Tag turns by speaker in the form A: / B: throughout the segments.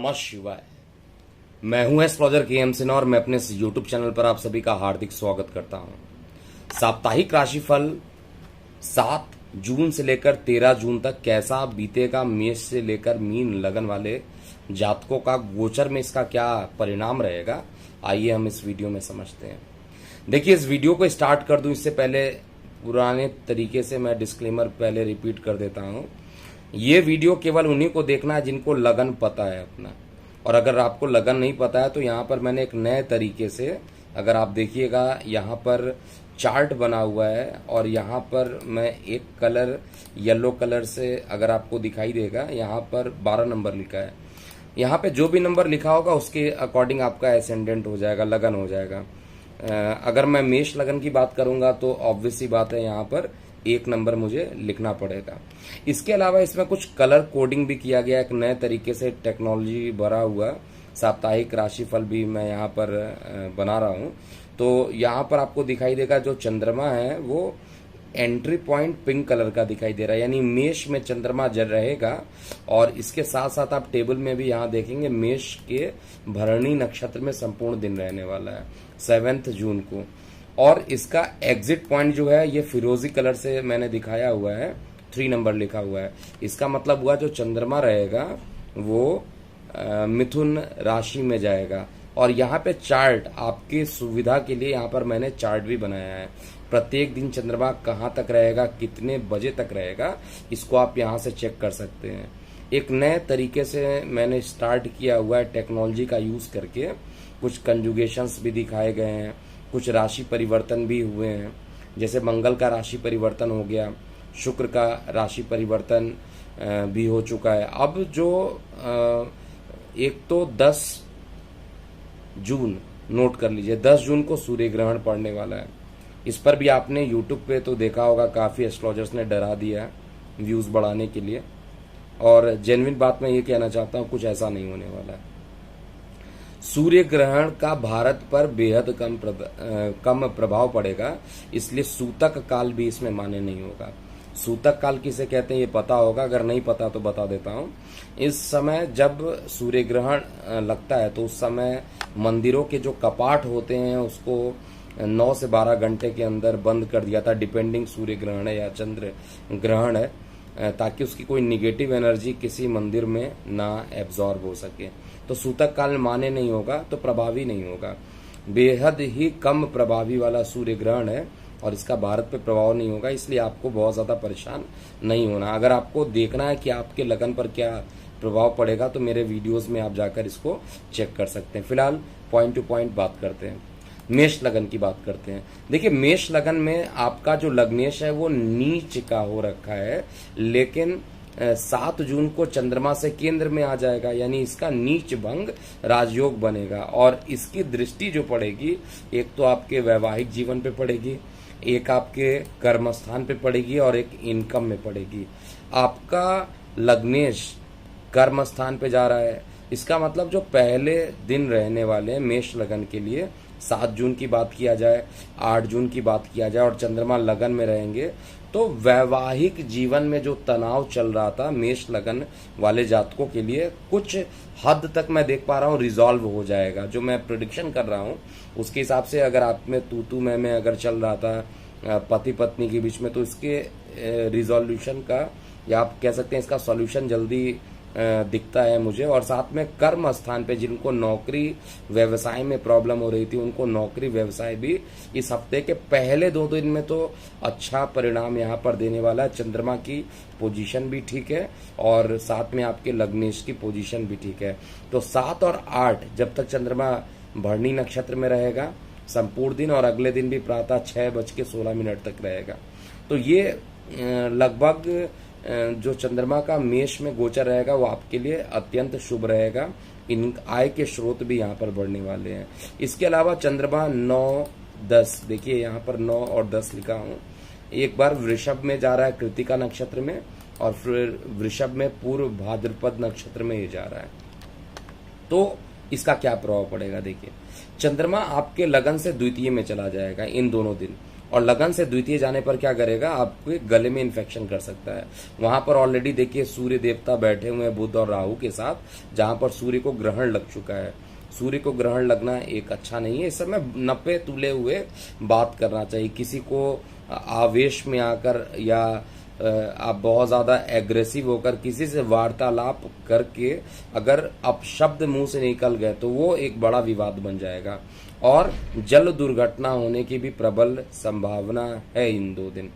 A: नमः शिवाय। मैं हूं एस्ट्रोलॉजर के.एम. सिन्हा और मैं अपने इस यूट्यूब चैनल पर आप सभी का हार्दिक स्वागत करता हूं। साप्ताहिक राशिफल 7 जून से लेकर 13 जून तक कैसा बीतेगा, मेष से लेकर मीन लगन वाले जातकों का गोचर में इसका क्या परिणाम रहेगा, आइए हम इस वीडियो में समझते हैं। देखिए, इस वीडियो को स्टार्ट कर दूं इससे पहले पुराने तरीके से मैं डिस्क्लेमर पहले रिपीट कर देता हूं। ये वीडियो केवल उन्हीं को देखना है जिनको लगन पता है अपना, और अगर आपको लगन नहीं पता है तो यहाँ पर मैंने एक नए तरीके से, अगर आप देखिएगा यहाँ पर चार्ट बना हुआ है और यहाँ पर मैं एक कलर येलो कलर से अगर आपको दिखाई देगा, यहाँ पर 12 नंबर लिखा है। यहाँ पे जो भी नंबर लिखा होगा उसके अकॉर्डिंग आपका एसेंडेंट हो जाएगा, लगन हो जाएगा। अगर मैं मेष लगन की बात करूंगा तो ऑब्वियस सी बात है, यहाँ पर 1 नंबर मुझे लिखना पड़ेगा। इसके अलावा इसमें कुछ कलर कोडिंग भी किया गया, एक नए तरीके से टेक्नोलॉजी भरा हुआ साप्ताहिक राशिफल भी मैं यहाँ पर बना रहा हूँ। तो यहाँ पर आपको दिखाई देगा जो चंद्रमा है वो एंट्री पॉइंट पिंक कलर का दिखाई दे रहा है, यानी मेष में चंद्रमा जल रहेगा। और इसके साथ साथ आप टेबल में भी यहाँ देखेंगे मेष के भरणी नक्षत्र में संपूर्ण दिन रहने वाला है 7 जून को। और इसका एग्जिट पॉइंट जो है ये फिरोजी कलर से मैंने दिखाया हुआ है, 3 नंबर लिखा हुआ है। इसका मतलब हुआ जो चंद्रमा रहेगा वो मिथुन राशि में जाएगा। और यहाँ पे चार्ट आपकी सुविधा के लिए यहाँ पर मैंने चार्ट भी बनाया है, प्रत्येक दिन चंद्रमा कहाँ तक रहेगा, कितने बजे तक रहेगा, इसको आप यहाँ से चेक कर सकते हैं। एक नए तरीके से मैंने स्टार्ट किया हुआ है टेक्नोलॉजी का यूज करके, कुछ कंजुगेशंस भी दिखाए गए हैं, कुछ राशि परिवर्तन भी हुए हैं। जैसे मंगल का राशि परिवर्तन हो गया, शुक्र का राशि परिवर्तन भी हो चुका है। अब जो एक तो 10 जून नोट कर लीजिए, 10 जून को सूर्य ग्रहण पड़ने वाला है। इस पर भी आपने यूट्यूब पे तो देखा होगा, काफी एस्ट्रोलॉजर्स ने डरा दिया है व्यूज बढ़ाने के लिए, और जेन्युइन बात मैं ये कहना चाहता हूँ, कुछ ऐसा नहीं होने वाला है। सूर्य ग्रहण का भारत पर बेहद कम प्रभाव पड़ेगा, इसलिए सूतक काल भी इसमें मान्य नहीं होगा। सूतक काल किसे कहते हैं ये पता होगा, अगर नहीं पता तो बता देता हूँ। इस समय जब सूर्य ग्रहण लगता है तो उस समय मंदिरों के जो कपाट होते हैं उसको 9 से 12 घंटे के अंदर बंद कर दिया था, डिपेंडिंग सूर्य ग्रहण है या चंद्र ग्रहण है, ताकि उसकी कोई निगेटिव एनर्जी किसी मंदिर में ना एब्जॉर्ब हो सके। तो सूतक काल माने नहीं होगा तो प्रभावी नहीं होगा। बेहद ही कम प्रभावी वाला सूर्य ग्रहण है और इसका भारत पे प्रभाव नहीं होगा, इसलिए आपको बहुत ज्यादा परेशान नहीं होना। अगर आपको देखना है कि आपके लगन पर क्या प्रभाव पड़ेगा तो मेरे वीडियोस में आप जाकर इसको चेक कर सकते हैं। फिलहाल पॉइंट टू पॉइंट बात करते हैं, मेष लगन की बात करते हैं। देखिए, मेष लगन में आपका जो लग्नेश है वो नीच का हो रखा है, लेकिन 7 जून को चंद्रमा से केंद्र में आ जाएगा, यानी इसका नीच भंग राजयोग बनेगा। और इसकी दृष्टि जो पड़ेगी, एक तो आपके वैवाहिक जीवन पे पड़ेगी, एक आपके कर्म स्थान पे पड़ेगी और एक इनकम में पड़ेगी। आपका लग्नेश कर्म स्थान पे जा रहा है, इसका मतलब जो पहले दिन रहने वाले हैं मेष लगन के लिए, 7 जून की बात किया जाए, 8 जून की बात किया जाए और चंद्रमा लगन में रहेंगे, तो वैवाहिक जीवन में जो तनाव चल रहा था मेष लगन वाले जातकों के लिए कुछ हद तक मैं देख पा रहा हूँ रिजॉल्व हो जाएगा। जो मैं प्रेडिक्शन कर रहा हूँ उसके हिसाब से, अगर आप में तू मैं अगर चल रहा था पति पत्नी के बीच में, तो इसके रिजोल्यूशन का, या आप कह सकते हैं इसका सॉल्यूशन जल्दी दिखता है मुझे। और साथ में कर्म स्थान पे जिनको नौकरी व्यवसाय में प्रॉब्लम हो रही थी, उनको नौकरी व्यवसाय भी इस हफ्ते के पहले 2 दिन में तो अच्छा परिणाम यहाँ पर देने वाला है। चंद्रमा की पोजीशन भी ठीक है और साथ में आपके लग्नेश की पोजीशन भी ठीक है। तो 7 और 8 जब तक चंद्रमा भरणी नक्षत्र में रहेगा संपूर्ण दिन, और अगले दिन भी प्रातः 6:16 तक रहेगा। तो ये लगभग जो चंद्रमा का मेष में गोचर रहेगा वो आपके लिए अत्यंत शुभ रहेगा। इन आय के स्रोत भी यहाँ पर बढ़ने वाले हैं। इसके अलावा चंद्रमा 9-10, देखिए यहाँ पर 9 और 10 लिखा हूँ, एक बार वृषभ में जा रहा है कृतिका नक्षत्र में, और फिर वृषभ में पूर्व भाद्रपद नक्षत्र में ये जा रहा है। तो इसका क्या प्रभाव पड़ेगा, देखिए चंद्रमा आपके लगन से द्वितीय में चला जाएगा इन दोनों दिन, और लगन से द्वितीय जाने पर क्या करेगा, आपके गले में इन्फेक्शन कर सकता है। वहां पर ऑलरेडी देखिए सूर्य देवता बैठे हुए हैं बुध और राहु के साथ, जहां पर सूर्य को ग्रहण लग चुका है। सूर्य को ग्रहण लगना एक अच्छा नहीं है। इस समय नपे तुले हुए बात करना चाहिए। किसी को आवेश में आकर या आप बहुत ज्यादा एग्रेसिव होकर किसी से वार्तालाप करके अगर अपशब्द मुंह से निकल गए तो वो एक बड़ा विवाद बन जाएगा। और जल दुर्घटना होने की भी प्रबल संभावना है इन 2 दिन।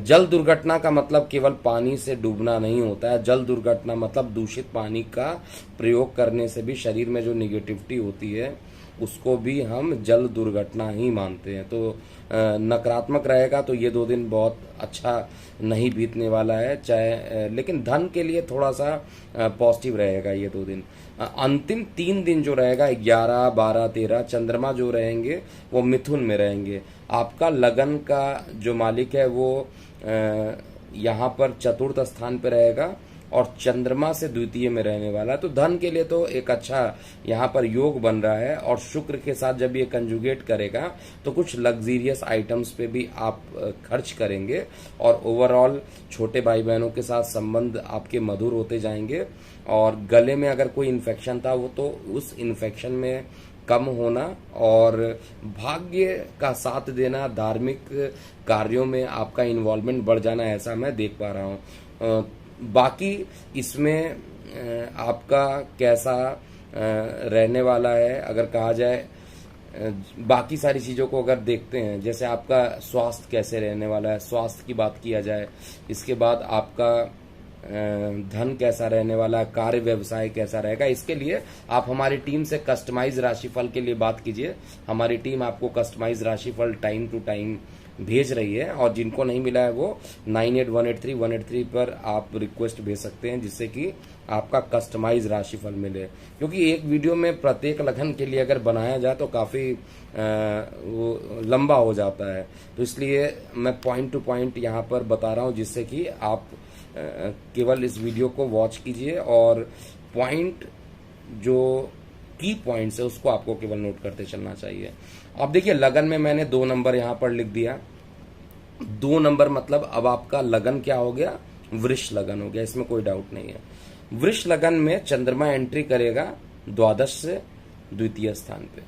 A: जल दुर्घटना का मतलब केवल पानी से डूबना नहीं होता है। जल दुर्घटना मतलब दूषित पानी का प्रयोग करने से भी शरीर में जो निगेटिविटी होती है उसको भी हम जल दुर्घटना ही मानते हैं। तो नकारात्मक रहेगा तो ये 2 दिन बहुत अच्छा नहीं बीतने वाला है। चाहे लेकिन धन के लिए थोड़ा सा पॉजिटिव रहेगा ये 2 दिन। अंतिम 3 दिन जो रहेगा 11, 12, 13 चंद्रमा जो रहेंगे वो मिथुन में रहेंगे। आपका लगन का जो मालिक है वो यहाँ पर चतुर्थ स्थान पे रहेगा और चंद्रमा से द्वितीय में रहने वाला है। तो धन के लिए तो एक अच्छा यहाँ पर योग बन रहा है। और शुक्र के साथ जब ये कंजुगेट करेगा तो कुछ लग्जीरियस आइटम्स पे भी आप खर्च करेंगे और ओवरऑल छोटे भाई बहनों के साथ संबंध आपके मधुर होते जाएंगे। और गले में अगर कोई इन्फेक्शन था वो तो उस इन्फेक्शन में कम होना और भाग्य का साथ देना, धार्मिक कार्यों में आपका इन्वॉल्वमेंट बढ़ जाना, ऐसा मैं देख पा रहा हूँ। बाकी इसमें आपका कैसा रहने वाला है अगर कहा जाए, बाकी सारी चीज़ों को अगर देखते हैं, जैसे आपका स्वास्थ्य कैसे रहने वाला है, स्वास्थ्य की बात किया जाए। इसके बाद आपका धन कैसा रहने वाला है, कार्य व्यवसाय कैसा रहेगा। इसके लिए आप हमारी टीम से कस्टमाइज राशिफल के लिए बात कीजिए। हमारी टीम आपको कस्टमाइज राशिफल टाइम टू टाइम भेज रही है और जिनको नहीं मिला है वो 98183183 पर आप रिक्वेस्ट भेज सकते हैं जिससे कि आपका कस्टमाइज राशिफल मिले। क्योंकि एक वीडियो में प्रत्येक लगन के लिए अगर बनाया जाए तो काफ़ी वो लंबा हो जाता है। तो इसलिए मैं पॉइंट टू पॉइंट यहाँ पर बता रहा हूँ जिससे कि आप केवल इस वीडियो को वॉच कीजिए और पॉइंट जो की पॉइंट्स है उसको आपको केवल नोट करते चलना चाहिए। अब देखिए लगन में मैंने 2 नंबर यहां पर लिख दिया। 2 नंबर मतलब अब आपका लगन क्या हो गया, वृष लगन हो गया, इसमें कोई डाउट नहीं है। वृष लगन में चंद्रमा एंट्री करेगा द्वादश से द्वितीय स्थान पे।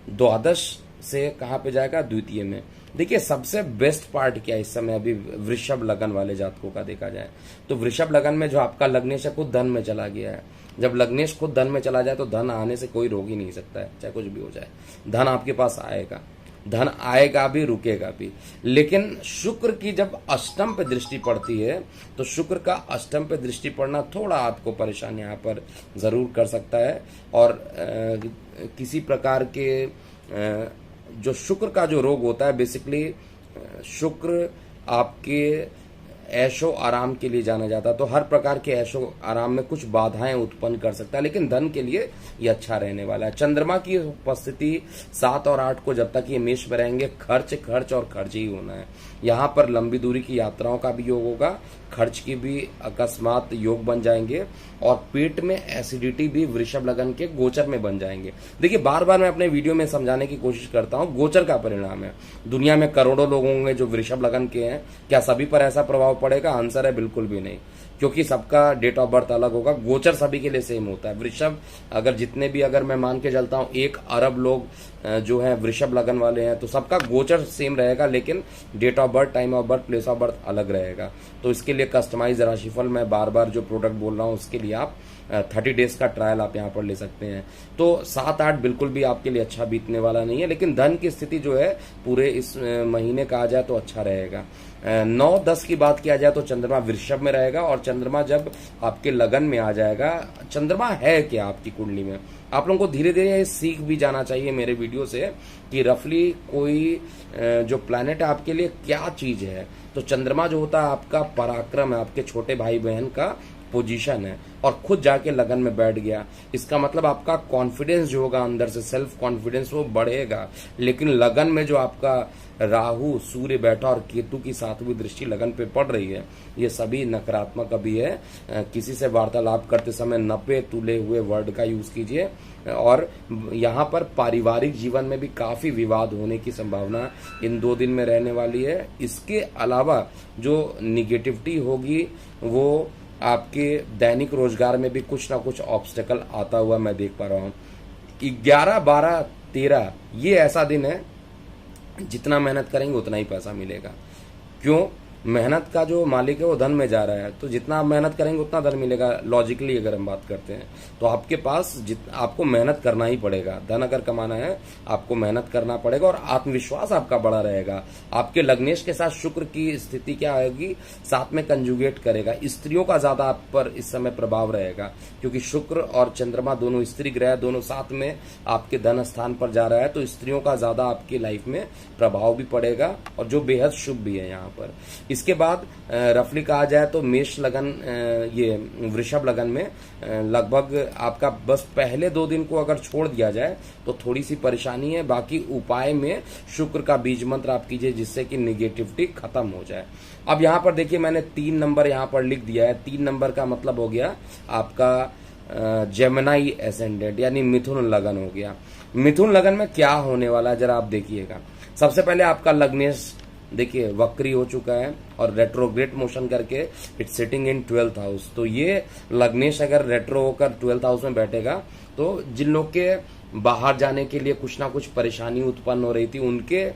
A: द्वादश से कहां पे जाएगा, द्वितीय में। देखिए सबसे बेस्ट पार्ट क्या है इस समय अभी वृषभ लगन वाले जातकों का देखा जाए तो वृषभ लगन में जो आपका लग्नेश है खुद धन में चला गया है। जब लग्नेश खुद धन में चला जाए तो धन आने से कोई रोक ही नहीं सकता है, चाहे कुछ भी हो जाए। धन आपके पास आएगा, धन आएगा भी, रुकेगा भी। लेकिन शुक्र की जब अष्टम पे दृष्टि पड़ती है तो शुक्र का अष्टम पे दृष्टि पड़ना थोड़ा आपको परेशान यहाँ पर जरूर कर सकता है। और किसी प्रकार के जो शुक्र का जो रोग होता है, बेसिकली शुक्र आपके ऐशो आराम के लिए जाना जाता है। तो हर प्रकार के ऐशो आराम में कुछ बाधाएं उत्पन्न कर सकता है, लेकिन धन के लिए ये अच्छा रहने वाला है। चंद्रमा की उपस्थिति 7 और 8 को जब तक ये मेष में रहेंगे खर्च खर्च और खर्च ही होना है। यहाँ पर लंबी दूरी की यात्राओं का भी योग होगा, खर्च की भी अकस्मात योग बन जाएंगे और पेट में एसिडिटी भी वृषभ लगन के गोचर में बन जाएंगे। देखिए बार बार मैं अपने वीडियो में समझाने की कोशिश करता हूँ, गोचर का परिणाम है। दुनिया में करोड़ों लोग होंगे जो वृषभ लगन के हैं, क्या सभी पर ऐसा प्रभाव पड़ेगा? आंसर है बिल्कुल भी नहीं, क्योंकि सबका डेट ऑफ बर्थ अलग होगा। गोचर सभी के लिए सेम होता है। वृषभ अगर जितने भी अगर मैं मान के चलता हूँ 1 अरब लोग जो है वृषभ लगन वाले हैं तो सबका गोचर सेम रहेगा, लेकिन date of birth, time of birth, place of birth अलग रहेगा। तो इसके लिए कस्टमाइज राशिफल मैं बार बार जो प्रोडक्ट बोल रहा हूँ उसके लिए आप 30 डेज का ट्रायल आप यहाँ पर ले सकते हैं। तो 7-8 बिल्कुल भी आपके लिए अच्छा बीतने वाला नहीं है, लेकिन धन की स्थिति जो है पूरे इस महीने कहा जाए तो अच्छा रहेगा। 9-10 की बात किया जाए तो चंद्रमा वृषभ में रहेगा और चंद्रमा जब आपके लगन में आ जाएगा, चंद्रमा है क्या आपकी कुंडली में, आप लोगों को धीरे धीरे सीख भी जाना चाहिए मेरे वीडियो से कि रफली कोई जो प्लैनेट है आपके लिए क्या चीज है। तो चंद्रमा जो होता है आपका पराक्रम है, आपके छोटे भाई बहन का पोजीशन है और खुद जाके लगन में बैठ गया, इसका मतलब आपका कॉन्फिडेंस जो होगा अंदर से, सेल्फ कॉन्फिडेंस, वो बढ़ेगा। लेकिन लगन में जो आपका राहु सूर्य बैठा और केतु की 7वीं दृष्टि लगन पे पड़ रही है, ये सभी नकारात्मक अभी है। किसी से वार्तालाप करते समय नपे तुले हुए वर्ड का यूज कीजिए। और यहाँ पर पारिवारिक जीवन में भी काफी विवाद होने की संभावना इन 2 दिन में रहने वाली है। इसके अलावा जो निगेटिविटी होगी वो आपके दैनिक रोजगार में भी कुछ ना कुछ ऑब्स्टेकल आता हुआ मैं देख पा रहा हूँ। 11, 12, 13 ये ऐसा दिन है, जितना मेहनत करेंगे उतना ही पैसा मिलेगा। क्यों? मेहनत का जो मालिक है वो धन में जा रहा है, तो जितना आप मेहनत करेंगे उतना धन मिलेगा। लॉजिकली अगर हम बात करते हैं तो आपके पास आपको मेहनत करना ही पड़ेगा। धन अगर कमाना है आपको मेहनत करना पड़ेगा और आत्मविश्वास आपका बड़ा रहेगा। आपके लग्नेश के साथ शुक्र की स्थिति क्या आएगी, साथ में कंजुगेट करेगा। स्त्रियों का ज्यादा आप पर इस समय प्रभाव रहेगा, क्योंकि शुक्र और चंद्रमा दोनों स्त्री ग्रह, दोनों साथ में आपके धन स्थान पर जा रहा है, तो स्त्रियों का ज्यादा आपकी लाइफ में प्रभाव भी पड़ेगा और जो बेहद शुभ भी है यहाँ पर। इसके बाद रफली कहा जाए तो मेष लगन, ये वृषभ लगन में लगभग आपका बस पहले 2 दिन को अगर छोड़ दिया जाए तो थोड़ी सी परेशानी है। बाकी उपाय में शुक्र का बीज मंत्र आप कीजिए जिससे कि निगेटिविटी खत्म हो जाए। अब यहाँ पर देखिए मैंने 3 नंबर यहाँ पर लिख दिया है। 3 नंबर का मतलब हो गया आपका जेमिनी एसेंडेंट यानी मिथुन लगन हो गया। मिथुन लगन में क्या होने वाला है जरा आप देखिएगा। सबसे पहले आपका लग्नेश देखिए वक्री हो चुका है और रेट्रोग्रेड मोशन करके it's sitting in 12th house. तो ये लग्नेश अगर रेट्रो होकर 12th हाउस में बैठेगा तो जिन लोग के बाहर जाने के लिए कुछ ना कुछ परेशानी उत्पन्न हो रही थी उनके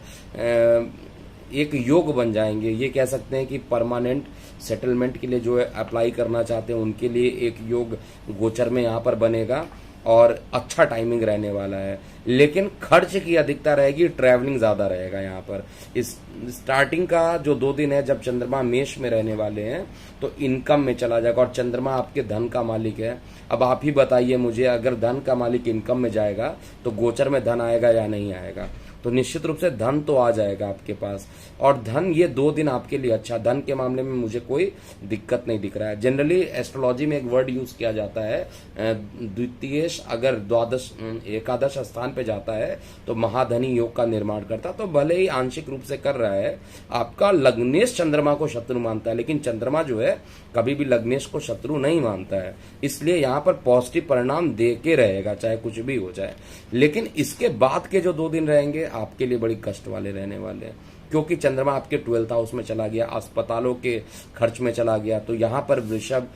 A: एक योग बन जाएंगे। ये कह सकते हैं कि परमानेंट सेटलमेंट के लिए जो अप्लाई करना चाहते हैं उनके लिए एक योग गोचर में यहाँ पर बनेगा और अच्छा टाइमिंग रहने वाला है। लेकिन खर्च की अधिकता रहेगी, ट्रैवलिंग ज्यादा रहेगा यहाँ पर। इस स्टार्टिंग का जो 2 दिन है जब चंद्रमा मेष में रहने वाले हैं तो इनकम में चला जाएगा और चंद्रमा आपके धन का मालिक है। अब आप ही बताइए मुझे, अगर धन का मालिक इनकम में जाएगा तो गोचर में धन आएगा या नहीं आएगा? तो निश्चित रूप से धन तो आ जाएगा आपके पास। और धन ये 2 दिन आपके लिए अच्छा, धन के मामले में मुझे कोई दिक्कत नहीं दिख रहा है। जनरली एस्ट्रोलॉजी में एक वर्ड यूज किया जाता है द्वितीयेश अगर एकादश स्थान पे जाता है तो महाधनी योग का निर्माण करता। तो भले ही आंशिक रूप से कर रहा है, आपका लग्नेश चंद्रमा को शत्रु मानता है, लेकिन चंद्रमा जो है कभी भी लग्नेश को शत्रु नहीं मानता है, इसलिए यहाँ पर पॉजिटिव परिणाम दे के रहेगा चाहे कुछ भी हो जाए। लेकिन इसके बाद के जो 2 दिन रहेंगे आपके लिए बड़ी कष्ट वाले रहने वाले हैं, क्योंकि चंद्रमा आपके 12th हाउस में चला गया, अस्पतालों के खर्च में चला गया। तो यहाँ पर वृषभ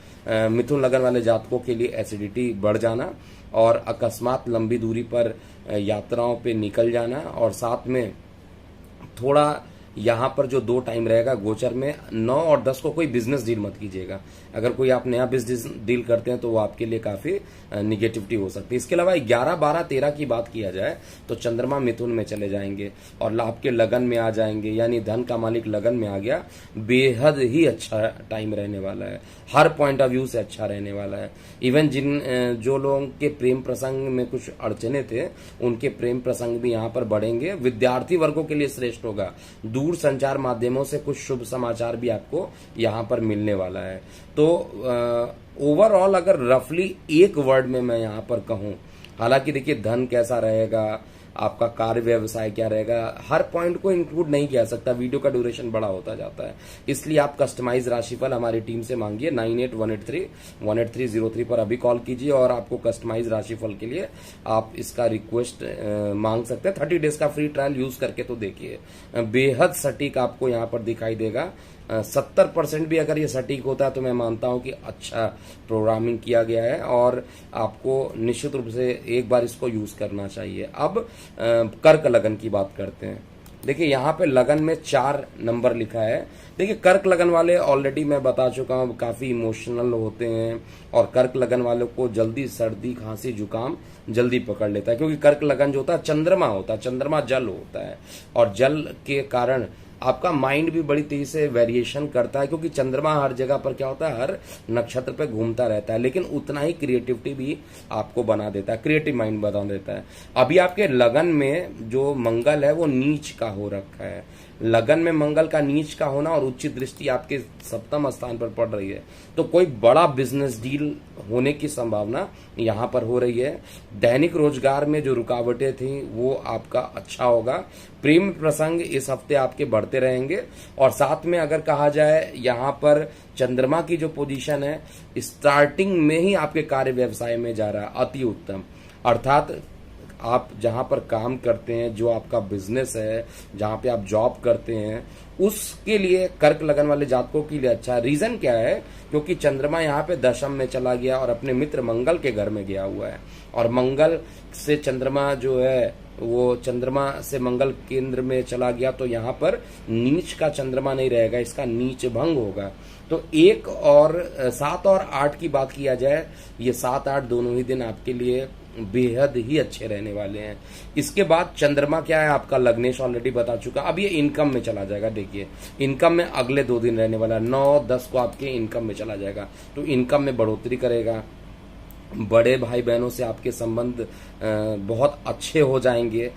A: मिथुन लगन वाले जातकों के लिए एसिडिटी बढ़ जाना और अकस्मात लंबी दूरी पर यात्राओं पे निकल जाना, और साथ में थोड़ा यहाँ पर जो 2 टाइम रहेगा गोचर में 9 और 10 को कोई बिजनेस डील मत कीजिएगा। अगर कोई आप नया बिजनेस डील करते हैं तो वो आपके लिए काफी निगेटिविटी हो सकती है। इसके अलावा 11, 12, 13 की बात किया जाए तो चंद्रमा मिथुन में चले जाएंगे और आपके लगन में आ जाएंगे, यानी धन का मालिक लगन में आ गया। बेहद ही अच्छा टाइम रहने वाला है, हर पॉइंट ऑफ व्यू से अच्छा रहने वाला है। इवन जो लोगों के प्रेम प्रसंग में कुछ अड़चने थे उनके प्रेम प्रसंग भी यहाँ पर बढ़ेंगे। विद्यार्थी वर्गों के लिए श्रेष्ठ होगा। दूर संचार माध्यमों से कुछ शुभ समाचार भी आपको यहाँ पर मिलने वाला है। तो ओवरऑल अगर रफली एक वर्ड में मैं यहाँ पर कहूं, हालांकि देखिए धन कैसा रहेगा, आपका कार्य व्यवसाय क्या रहेगा, हर पॉइंट को इंक्लूड नहीं किया सकता, वीडियो का ड्यूरेशन बड़ा होता जाता है। इसलिए आप कस्टमाइज राशिफल हमारी टीम से मांगिए। 9818318303 पर अभी कॉल कीजिए और आपको कस्टमाइज राशिफल के लिए आप इसका रिक्वेस्ट मांग सकते हैं। 30 डेज का फ्री ट्रायल यूज करके तो देखिए, बेहद सटीक आपको यहाँ पर दिखाई देगा। 70% भी अगर ये सटीक होता है तो मैं मानता हूं कि अच्छा प्रोग्रामिंग किया गया है और आपको निश्चित रूप से एक बार इसको यूज करना चाहिए। अब कर्क लगन की बात करते हैं। देखिए यहाँ पे लगन में 4 नंबर लिखा है। देखिए कर्क लगन वाले ऑलरेडी मैं बता चुका हूँ काफी इमोशनल होते हैं और कर्क लगन वालों को जल्दी सर्दी खांसी जुकाम जल्दी पकड़ लेता है, क्योंकि कर्क लगन जो होता है चंद्रमा होता है, चंद्रमा जल होता है और जल के कारण आपका माइंड भी बड़ी तेजी से वेरिएशन करता है, क्योंकि चंद्रमा हर जगह पर क्या होता है, हर नक्षत्र पे घूमता रहता है, लेकिन उतना ही क्रिएटिविटी भी आपको बना देता है, क्रिएटिव माइंड बना देता है। अभी आपके लगन में जो मंगल है वो नीच का हो रखा है, लगन में मंगल का नीच का होना और उच्च दृष्टि आपके सप्तम स्थान पर पड़ रही है, तो कोई बड़ा बिजनेस डील होने की संभावना यहाँ पर हो रही है। दैनिक रोजगार में जो रुकावटें थी वो आपका अच्छा होगा। प्रेम प्रसंग इस हफ्ते आपके बढ़ते रहेंगे। और साथ में अगर कहा जाए यहाँ पर चंद्रमा की जो पोजीशन है स्टार्टिंग में ही आपके कार्य व्यवसाय में जा रहा है, अति उत्तम। अर्थात आप जहां पर काम करते हैं, जो आपका बिजनेस है, जहां पे आप जॉब करते हैं, उसके लिए कर्क लगन वाले जातकों के लिए अच्छा है। रीजन क्या है? क्योंकि चंद्रमा यहाँ पे दशम में चला गया और अपने मित्र मंगल के घर में गया हुआ है, और मंगल से चंद्रमा जो है वो चंद्रमा से मंगल केंद्र में चला गया, तो यहाँ पर नीच का चंद्रमा नहीं रहेगा, इसका नीच भंग होगा। तो 1 और 7 और 8 की बात किया जाए, ये 7-8 दोनों ही दिन आपके लिए बेहद ही अच्छे रहने वाले हैं। इसके बाद चंद्रमा क्या है आपका, लग्नेश ऑलरेडी बता चुका। अब ये इनकम में चला जाएगा। देखिए इनकम में अगले 2 दिन रहने वाला है, 9-10 को आपके इनकम में चला जाएगा, तो इनकम में बढ़ोतरी करेगा। बड़े भाई बहनों से आपके संबंध बहुत अच्छे हो जाएंगे।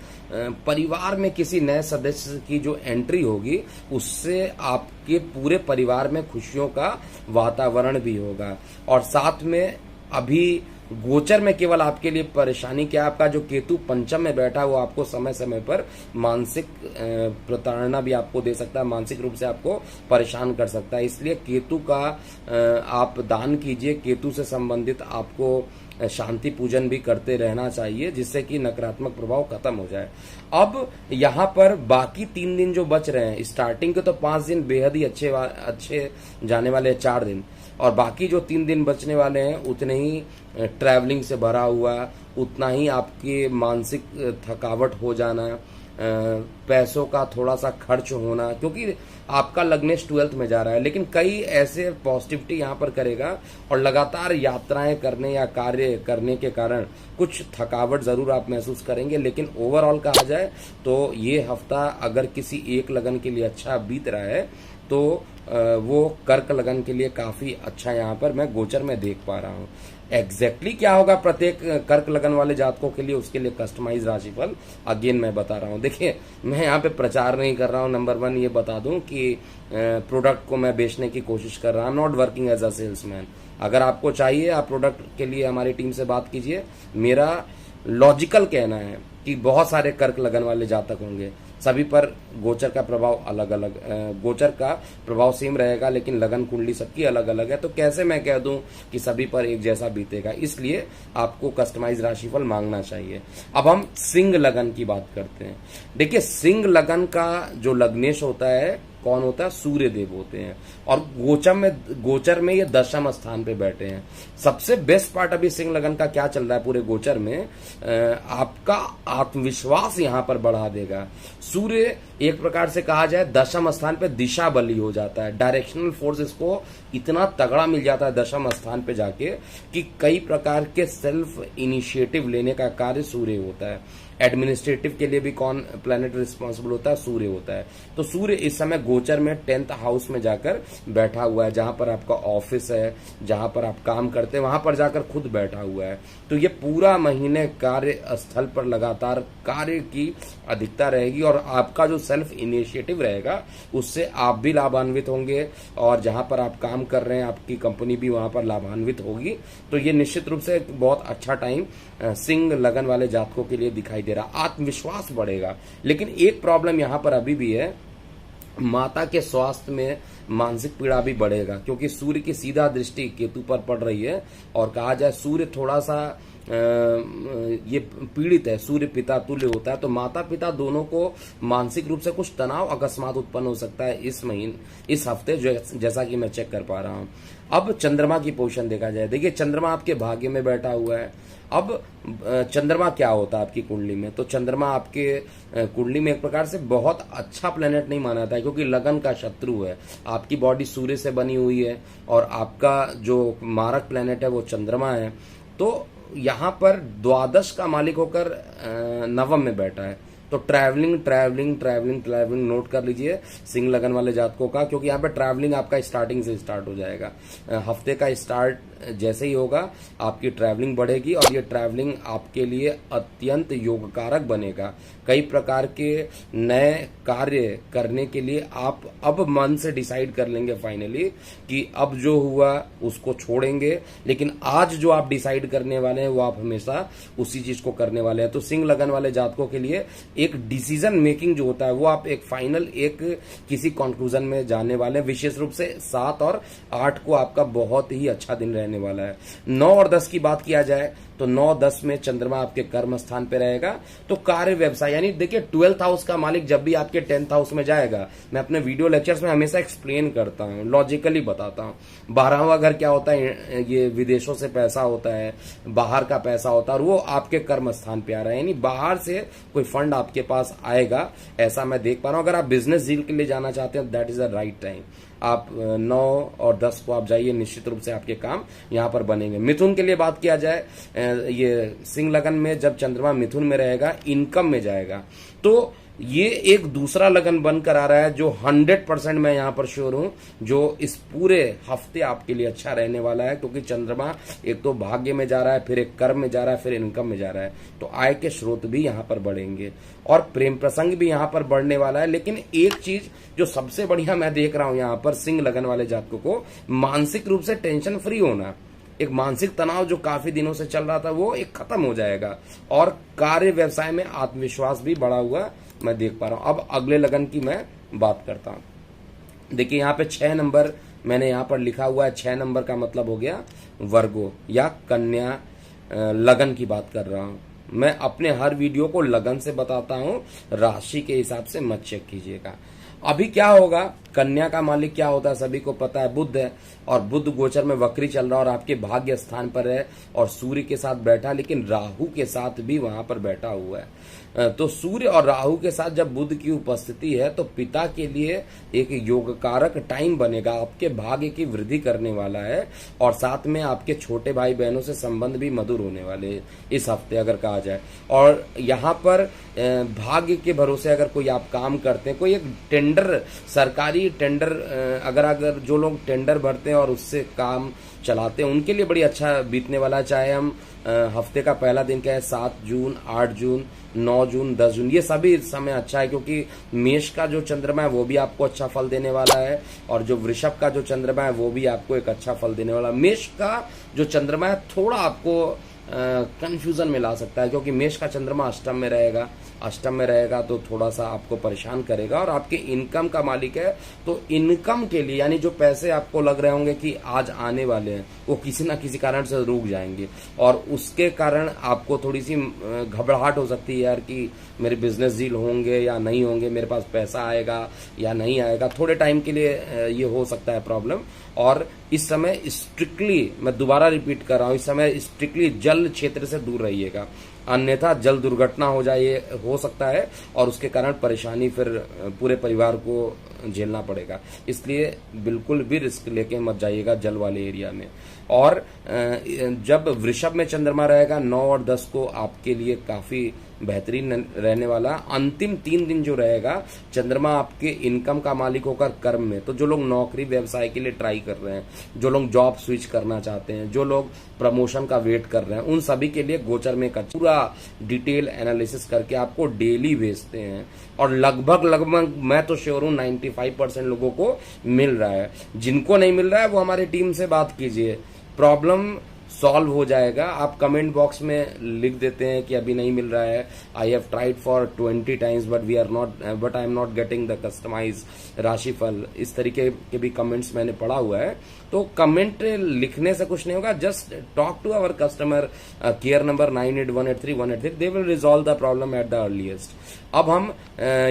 A: परिवार में किसी नए सदस्य की जो एंट्री होगी उससे आपके पूरे परिवार में खुशियों का वातावरण भी होगा। और साथ में अभी गोचर में केवल आपके लिए परेशानी क्या है, आपका जो केतु पंचम में बैठा है वो आपको समय समय पर मानसिक प्रताड़ना भी आपको दे सकता है, मानसिक रूप से आपको परेशान कर सकता है। इसलिए केतु का आप दान कीजिए। केतु से संबंधित आपको शांति पूजन भी करते रहना चाहिए, जिससे कि नकारात्मक प्रभाव खत्म हो जाए। अब यहाँ पर बाकी 3 दिन जो बच रहे हैं, स्टार्टिंग के तो 5 दिन बेहद ही अच्छे जाने वाले हैं, 4 दिन, और बाकी जो 3 दिन बचने वाले हैं उतने ही ट्रैवलिंग से भरा हुआ, उतना ही आपकी मानसिक थकावट हो जाना, पैसों का थोड़ा सा खर्च होना, क्योंकि आपका लग्नेश 12th में जा रहा है। लेकिन कई ऐसे पॉजिटिविटी यहाँ पर करेगा, और लगातार यात्राएं करने या कार्य करने के कारण कुछ थकावट जरूर आप महसूस करेंगे। लेकिन ओवरऑल कहा जाए तो ये हफ्ता अगर किसी एक लगन के लिए अच्छा बीत रहा है तो वो कर्क लगन के लिए काफी अच्छा यहाँ पर मैं गोचर में देख पा रहा हूँ। एग्जैक्टली क्या होगा प्रत्येक कर्क लगन वाले जातकों के लिए, उसके लिए कस्टमाइज राशिफल अगेन मैं बता रहा हूँ। देखिए मैं यहाँ पे प्रचार नहीं कर रहा हूँ। नंबर 1 ये बता दूं कि प्रोडक्ट को मैं बेचने की कोशिश कर रहा हूँ, not working as a salesman. अगर आपको चाहिए आप प्रोडक्ट के लिए हमारी टीम से बात कीजिए। मेरा लॉजिकल कहना है कि बहुत सारे कर्क लगन वाले जातक होंगे, सभी पर गोचर का प्रभाव अलग अलग, गोचर का प्रभाव सेम रहेगा, लेकिन लगन कुंडली सबकी अलग अलग है। तो कैसे मैं कह दूं कि सभी पर एक जैसा बीतेगा? इसलिए आपको कस्टमाइज राशिफल मांगना चाहिए। अब हम सिंह लगन की बात करते हैं। देखिए सिंह लगन का जो लग्नेश होता है कौन होता है? सूर्य देव होते हैं, और गोचर में ये दशम स्थान पे बैठे हैं। सबसे बेस्ट पार्ट अभी सिंह लगन का क्या चल रहा है पूरे गोचर में, आपका आत्मविश्वास यहां पर बढ़ा देगा। सूर्य एक प्रकार से कहा जाए दशम स्थान पे दिशा बली हो जाता है, डायरेक्शनल फोर्स इसको इतना तगड़ा मिल जाता है दशम स्थान पे जाके कि कई प्रकार के सेल्फ इनिशिएटिव लेने का कार्य सूर्य होता है। एडमिनिस्ट्रेटिव के लिए भी कौन प्लैनेट रिस्पॉन्सिबल होता है? सूर्य होता है। तो सूर्य इस समय गोचर में 10th हाउस में जाकर बैठा हुआ है, जहां पर आपका ऑफिस है, जहां पर आप काम करते हैं वहां पर जाकर खुद बैठा हुआ है। तो ये पूरा महीने कार्य स्थल पर लगातार कार्य की अधिकता रहेगी, और आपका जो सेल्फ इनिशिएटिव रहेगा उससे आप भी लाभान्वित होंगे, और जहां पर आप काम कर रहे हैं आपकी कंपनी भी वहां पर लाभान्वित होगी। तो ये निश्चित रूप से एक बहुत अच्छा टाइम सिंह लगन वाले जातकों के लिए दिखाई दे रहा। आत्मविश्वास बढ़ेगा, लेकिन एक प्रॉब्लम यहां पर अभी भी है, माता के स्वास्थ्य में मानसिक पीड़ा भी बढ़ेगा, क्योंकि सूर्य की सीधा दृष्टि केतु पर पड़ रही है। और कहा जाए सूर्य थोड़ा सा ये पीड़ित है, सूर्य पिता तुल्य होता है, तो माता पिता दोनों को मानसिक रूप से कुछ तनाव अकस्मात उत्पन्न हो सकता है इस हफ्ते, जैसा कि मैं चेक कर पा रहा हूं। अब चंद्रमा की पोजीशन देखा जाए, देखिए चंद्रमा आपके भाग्य में बैठा हुआ है। अब चंद्रमा क्या होता है आपकी कुंडली में? तो चंद्रमा आपके कुंडली में एक प्रकार से बहुत अच्छा प्लेनेट नहीं माना जाता है, क्योंकि लगन का शत्रु है। आपकी बॉडी सूर्य से बनी हुई है, और आपका जो मारक प्लेनेट है वो चंद्रमा है। तो यहाँ पर द्वादश का मालिक होकर नवम में बैठा है। तो ट्रैवलिंग नोट कर लीजिए सिंह लगन वाले जातकों का, क्योंकि यहाँ पे ट्रैवलिंग आपका स्टार्टिंग से स्टार्ट हो जाएगा। हफ्ते का स्टार्ट जैसे ही होगा आपकी ट्रैवलिंग बढ़ेगी और ये ट्रैवलिंग आपके लिए अत्यंत योगकारक बनेगा। कई प्रकार के नए कार्य करने के लिए आप अब मन से डिसाइड कर लेंगे फाइनली कि अब जो हुआ उसको छोड़ेंगे, लेकिन आज जो आप डिसाइड करने वाले हैं वो आप हमेशा उसी चीज को करने वाले हैं। तो सिंह लगन वाले जातकों के लिए एक डिसीजन मेकिंग जो होता है वो आप एक फाइनल एक किसी कंक्लूजन में जाने वाले हैं। विशेष रूप से 7 और 8 को आपका बहुत ही अच्छा दिन रहने वाला है। 9 और 10 की बात किया जाए तो 9-10 में चंद्रमा आपके कर्म स्थान पे रहेगा। तो कार्य व्यवसाय यानी देखिए 12th हाउस का मालिक जब भी आपके 10th हाउस में जाएगा, मैं अपने वीडियो लेक्चर्स में हमेशा एक्सप्लेन करता हूं, लॉजिकली बताता हूं। 12वां घर क्या होता है, ये विदेशों से पैसा होता है, बाहर का पैसा होता है और वो आपके कर्म स्थान पे आ रहा है, यानी बाहर से कोई फंड आपके पास आएगा, ऐसा मैं देख पा रहा हूं। अगर आप बिजनेस डील के लिए जाना चाहते हैं that is the right time. आप 9 और 10 को आप जाइए, निश्चित रूप से आपके काम यहां पर बनेंगे। मिथुन के लिए बात किया जाए, ये सिंह लगन में जब चंद्रमा मिथुन में रहेगा इनकम में जाएगा, तो ये एक दूसरा लगन बनकर आ रहा है जो 100% मैं यहां पर श्योर हूं, जो इस पूरे हफ्ते आपके लिए अच्छा रहने वाला है। क्योंकि चंद्रमा एक तो भाग्य में जा रहा है, फिर एक कर्म में जा रहा है, फिर इनकम में जा रहा है, तो आय के स्रोत भी यहां पर बढ़ेंगे और प्रेम प्रसंग भी यहां पर बढ़ने वाला है। लेकिन एक चीज जो सबसे बढ़िया मैं देख रहा हूं यहां पर सिंह लगन वाले जातकों को, मानसिक रूप से टेंशन फ्री होना, एक मानसिक तनाव जो काफी दिनों से चल रहा था वो एक खत्म हो जाएगा और कार्य व्यवसाय में आत्मविश्वास भी बढ़ा हुआ मैं देख पा रहा हूं। अब अगले लगन की मैं बात करता हूं। देखिए यहाँ पे 6 नंबर मैंने यहाँ पर लिखा हुआ है। 6 नंबर का मतलब हो गया वर्गो या कन्या लगन की बात कर रहा हूं। मैं अपने हर वीडियो को लगन से बताता हूं, राशि के हिसाब से मत चेक कीजिएगा। अभी क्या होगा, कन्या का मालिक क्या होता है सभी को पता है, बुध है, और बुध गोचर में वक्री चल रहा है और आपके भाग्य स्थान पर है और सूर्य के साथ बैठा, लेकिन राहु के साथ भी वहां पर बैठा हुआ है। तो सूर्य और राहु के साथ जब बुध की उपस्थिति है तो पिता के लिए एक योगकारक टाइम बनेगा, आपके भाग्य की वृद्धि करने वाला है और साथ में आपके छोटे भाई बहनों से संबंध भी मधुर होने वाले इस हफ्ते अगर कहा जाए। और यहाँ पर भाग्य के भरोसे अगर कोई आप काम करते हैं, कोई एक टेंडर, सरकारी टेंडर, अगर जो लोग टेंडर भरते हैं और उससे काम चलाते हैं उनके लिए बड़ी अच्छा बीतने वाला है। चाहे हम हफ्ते का पहला दिन क्या है, 7 जून, 8 जून, 9 जून, 10 जून, ये सभी समय अच्छा है क्योंकि मेष का जो चंद्रमा है वो भी आपको अच्छा फल देने वाला है और जो वृषभ का जो चंद्रमा है वो भी आपको एक अच्छा फल देने वाला है। मेष का जो चंद्रमा है थोड़ा आपको कंफ्यूजन में ला सकता है क्योंकि मेष का चंद्रमा अष्टम में रहेगा तो थोड़ा सा आपको परेशान करेगा और आपके इनकम का मालिक है, तो इनकम के लिए यानी जो पैसे आपको लग रहे होंगे कि आज आने वाले हैं वो किसी ना किसी कारण से रुक जाएंगे और उसके कारण आपको थोड़ी सी घबराहट हो सकती है यार कि मेरे बिजनेस डील होंगे या नहीं होंगे, मेरे पास पैसा आएगा या नहीं आएगा, थोड़े टाइम के लिए ये हो सकता है प्रॉब्लम। और इस समय स्ट्रिक्टली, मैं दोबारा रिपीट कर रहा हूं, इस समय स्ट्रिक्टली जल क्षेत्र से दूर रहिएगा, अन्यथा जल दुर्घटना हो सकता है और उसके कारण परेशानी फिर पूरे परिवार को झेलना पड़ेगा। इसलिए बिल्कुल भी रिस्क लेके मत जाइएगा जल वाले एरिया में। और जब वृषभ में चंद्रमा रहेगा 9 और 10 को आपके लिए काफी बेहतरीन रहने वाला। अंतिम 3 दिन जो रहेगा चंद्रमा आपके इनकम का मालिक होकर कर्म में, तो जो लोग नौकरी व्यवसाय के लिए ट्राई कर रहे हैं, जो लोग जॉब स्विच करना चाहते हैं, जो लोग प्रमोशन का वेट कर रहे हैं, उन सभी के लिए गोचर में पूरा डिटेल एनालिसिस करके आपको डेली भेजते हैं और लगभग मैं तो श्योर हूं 95% लोगों को मिल रहा है। जिनको नहीं मिल रहा है वो हमारी टीम से बात कीजिए, प्रॉब्लम सॉल्व हो जाएगा। आप कमेंट बॉक्स में लिख देते हैं कि अभी नहीं मिल रहा है, I have tried for 20 times but I am not getting the customise राशिफल, इस तरीके के भी कमेंट्स मैंने पढ़ा हुआ है। तो कमेंट लिखने से कुछ नहीं होगा, just talk to our customer care number 98183183, they will resolve the problem at the earliest. अब हम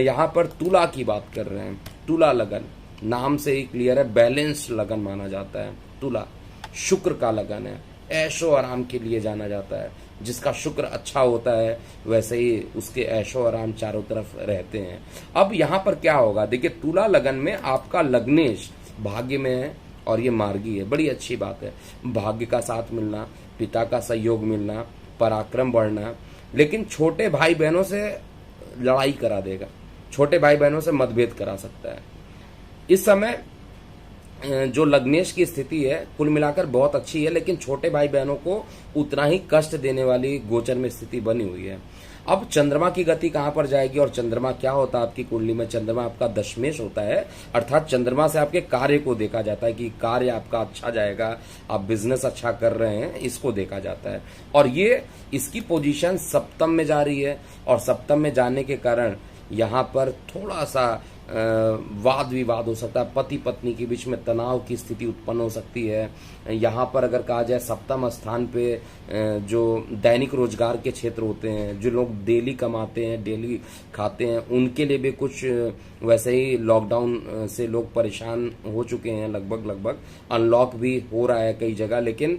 A: यहाँ पर तुला की बात कर रहे हैं। तुला लगन नाम से ही क्लियर है, बैलेंस्ड लगन माना जाता है। तुला शुक्र का लगन है, ऐशो आराम के लिए जाना जाता है। जिसका शुक्र अच्छा होता है वैसे ही उसके ऐशो आराम चारों तरफ रहते हैं। अब यहाँ पर क्या होगा, देखिए तुला लगन में आपका लग्नेश भाग्य में है और ये मार्गी है, बड़ी अच्छी बात है। भाग्य का साथ मिलना, पिता का सहयोग मिलना, पराक्रम बढ़ना, लेकिन छोटे भाई बहनों से लड़ाई करा देगा, छोटे भाई बहनों से मतभेद करा सकता है। इस समय जो लग्नेश की स्थिति है कुल मिलाकर बहुत अच्छी है, लेकिन छोटे भाई बहनों को उतना ही कष्ट देने वाली गोचर में स्थिति बनी हुई है। अब चंद्रमा की गति कहां पर जाएगी, और चंद्रमा क्या होता है आपकी कुंडली में? चंद्रमा आपका दशमेश होता है, अर्थात चंद्रमा से आपके कार्य को देखा जाता है कि कार्य आपका अच्छा जाएगा, आप बिजनेस अच्छा कर रहे हैं, इसको देखा जाता है। और ये इसकी पोजीशन सप्तम में जा रही है, और सप्तम में जाने के कारण यहाँ पर थोड़ा सा वाद विवाद हो सकता है, पति पत्नी के बीच में तनाव की स्थिति उत्पन्न हो सकती है। यहाँ पर अगर कहा जाए सप्तम स्थान पे जो दैनिक रोजगार के क्षेत्र होते हैं, जो लोग डेली कमाते हैं, डेली खाते हैं, उनके लिए भी कुछ वैसे ही लॉकडाउन से लोग परेशान हो चुके हैं, लगभग अनलॉक भी हो रहा है कई जगह। लेकिन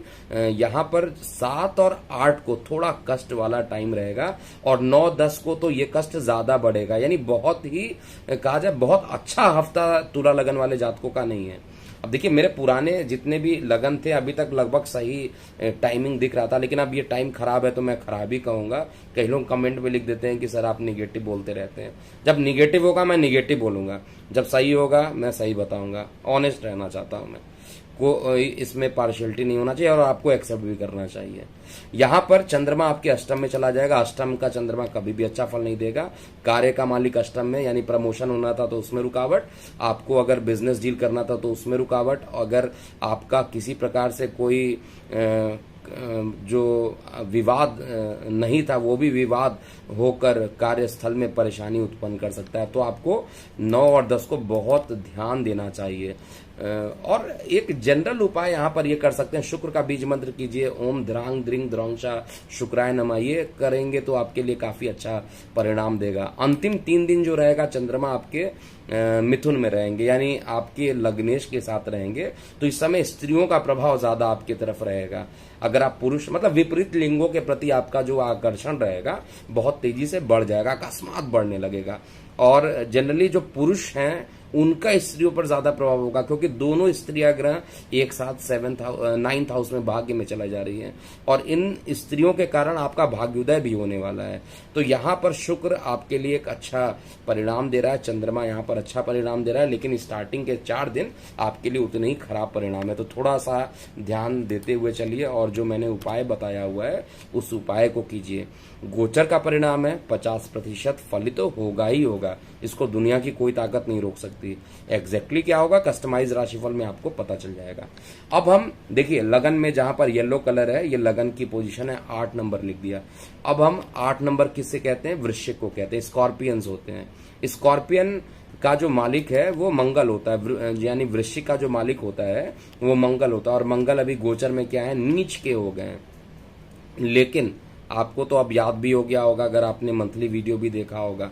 A: यहाँ पर 7 और 8 को थोड़ा कष्ट वाला टाइम रहेगा, और 9-10 को तो ये कष्ट ज्यादा बढ़ेगा। यानी बहुत ही कहा जाए बहुत अच्छा हफ्ता तुला लगन वाले जातकों का नहीं है। अब देखिए, मेरे पुराने जितने भी लगन थे अभी तक लगभग सही टाइमिंग दिख रहा था, लेकिन अब ये टाइम खराब है तो मैं खराब ही कहूंगा। कई लोग कमेंट में लिख देते हैं कि सर आप निगेटिव बोलते रहते हैं। जब निगेटिव होगा मैं निगेटिव बोलूंगा, जब सही होगा मैं सही बताऊंगा। ऑनेस्ट रहना चाहता हूं मैं, को इसमें पार्शियलिटी नहीं होना चाहिए, और आपको एक्सेप्ट भी करना चाहिए। यहां पर चंद्रमा आपके अष्टम में चला जाएगा। अष्टम का चंद्रमा कभी भी अच्छा फल नहीं देगा। कार्य का मालिक अष्टम में, यानी प्रमोशन होना था तो उसमें रुकावट, आपको अगर बिजनेस डील करना था तो उसमें रुकावट, अगर आपका किसी प्रकार से कोई जो विवाद नहीं था वो भी विवाद होकर कार्यस्थल में परेशानी उत्पन्न कर सकता है। तो आपको 9 और 10 को बहुत ध्यान देना चाहिए। और एक जनरल उपाय यहाँ पर ये कर सकते हैं, शुक्र का बीज मंत्र कीजिए, ओम द्रांग द्रिंग द्रौंशा शुक्राय नमः। ये करेंगे तो आपके लिए काफी अच्छा परिणाम देगा। अंतिम 3 दिन जो रहेगा चंद्रमा आपके मिथुन में रहेंगे, यानी आपके लग्नेश के साथ रहेंगे, तो इस समय स्त्रियों का प्रभाव ज्यादा आपकी तरफ रहेगा। अगर आप पुरुष मतलब विपरीत लिंगों के प्रति आपका जो आकर्षण रहेगा बहुत तेजी से बढ़ जाएगा, अकस्मात बढ़ने लगेगा। और जनरली जो पुरुष हैं उनका स्त्रियों पर ज्यादा प्रभाव होगा, क्योंकि दोनों स्त्रियां ग्रह एक साथ 9th हाउस में भाग्य में चला जा रही है, और इन स्त्रियों के कारण आपका भाग्योदय भी होने वाला है। तो यहाँ पर शुक्र आपके लिए एक अच्छा परिणाम दे रहा है, चंद्रमा यहाँ पर अच्छा परिणाम दे रहा है, लेकिन स्टार्टिंग के 4 दिन आपके लिए उतने ही खराब परिणाम है। तो थोड़ा सा ध्यान देते हुए चलिए, और जो मैंने उपाय बताया हुआ है उस उपाय को कीजिए। गोचर का परिणाम है 50% फलित तो होगा ही होगा, इसको दुनिया की कोई ताकत नहीं रोक सकती। एग्जैक्टली क्या होगा कस्टमाइज राशिफल में आपको पता चल जाएगा। अब हम देखिए लगन में जहां पर येलो कलर है, ये लगन की पोजीशन है, 8 नंबर लिख दिया। अब हम 8 नंबर किससे कहते हैं? वृश्चिक को कहते हैं, स्कॉर्पियंस होते हैं। स्कॉर्पियन का जो मालिक है वो मंगल होता है, यानी वृश्चिक का जो मालिक होता है वो मंगल होता है, और मंगल अभी गोचर में क्या है, नीच के हो गए हैं। लेकिन आपको तो अब याद भी हो गया होगा, अगर आपने मंथली वीडियो भी देखा होगा,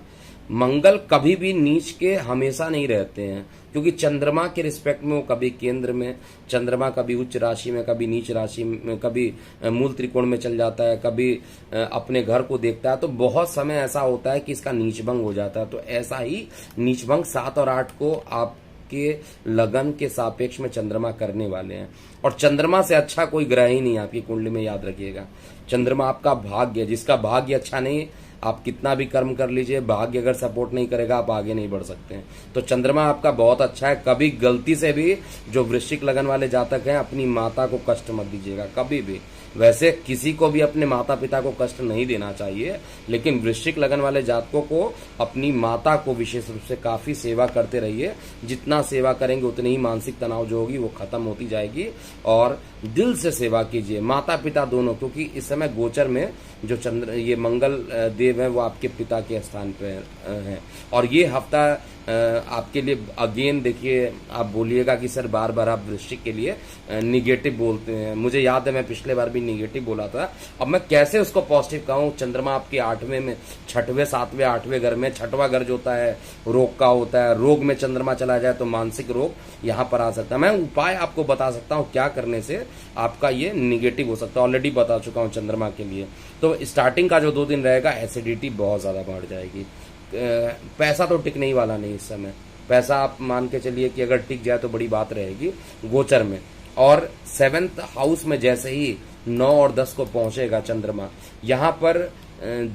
A: मंगल कभी भी नीच के हमेशा नहीं रहते हैं, क्योंकि चंद्रमा के रिस्पेक्ट में वो कभी केंद्र में, चंद्रमा कभी उच्च राशि में, कभी नीच राशि में, कभी मूल त्रिकोण में चल जाता है, कभी अपने घर को देखता है। तो बहुत समय ऐसा होता है कि इसका नीचभंग हो जाता है। तो ऐसा ही नीचभंग 7 और 8 को आप के लगन के सापेक्ष में चंद्रमा करने वाले हैं, और चंद्रमा से अच्छा कोई ग्रह ही नहीं आपकी कुंडली में, याद रखिएगा। चंद्रमा आपका भाग्य, जिसका भाग्य अच्छा नहीं, आप कितना भी कर्म कर लीजिए, भाग्य अगर सपोर्ट नहीं करेगा आप आगे नहीं बढ़ सकते हैं। तो चंद्रमा आपका बहुत अच्छा है। कभी गलती से भी जो वृश्चिक लगन वाले जातक हैं अपनी माता को कष्ट मत दीजिएगा, कभी भी। वैसे किसी को भी अपने माता पिता को कष्ट नहीं देना चाहिए, लेकिन वृश्चिक लगन वाले जातकों को अपनी माता को विशेष रूप से काफी सेवा करते रहिए। जितना सेवा करेंगे उतनी ही मानसिक तनाव जो होगी वो खत्म होती जाएगी, और दिल से सेवा कीजिए, माता पिता दोनों, क्योंकि इस समय गोचर में जो ये मंगल देव है वो आपके पिता के स्थान पे हैं। और ये हफ्ता आपके लिए अगेन देखिए, आप बोलिएगा कि सर बार बार आप वृश्चिक के लिए निगेटिव बोलते हैं। मुझे याद है मैं पिछले बार भी निगेटिव बोला था, अब मैं कैसे उसको पॉजिटिव कहूँ। चंद्रमा आपके 8वें में, 6वें 7वें 8वें घर में, 6वां घर जो होता है रोग का होता है, रोग में चंद्रमा चला जाए तो मानसिक रोग यहाँ पर आ सकता है। मैं उपाय आपको बता सकता हूँ क्या करने से आपका ये निगेटिव हो सकता है, ऑलरेडी बता चुका हूँ चंद्रमा के लिए। तो स्टार्टिंग का जो 2 दिन रहेगा एसिडिटी बहुत ज्यादा बढ़ जाएगी। पैसा तो टिकने ही वाला नहीं इस समय, पैसा आप मान के चलिए कि अगर टिक जाए तो बड़ी बात रहेगी गोचर में। और 7th हाउस में जैसे ही 9 और 10 को पहुंचेगा चंद्रमा, यहाँ पर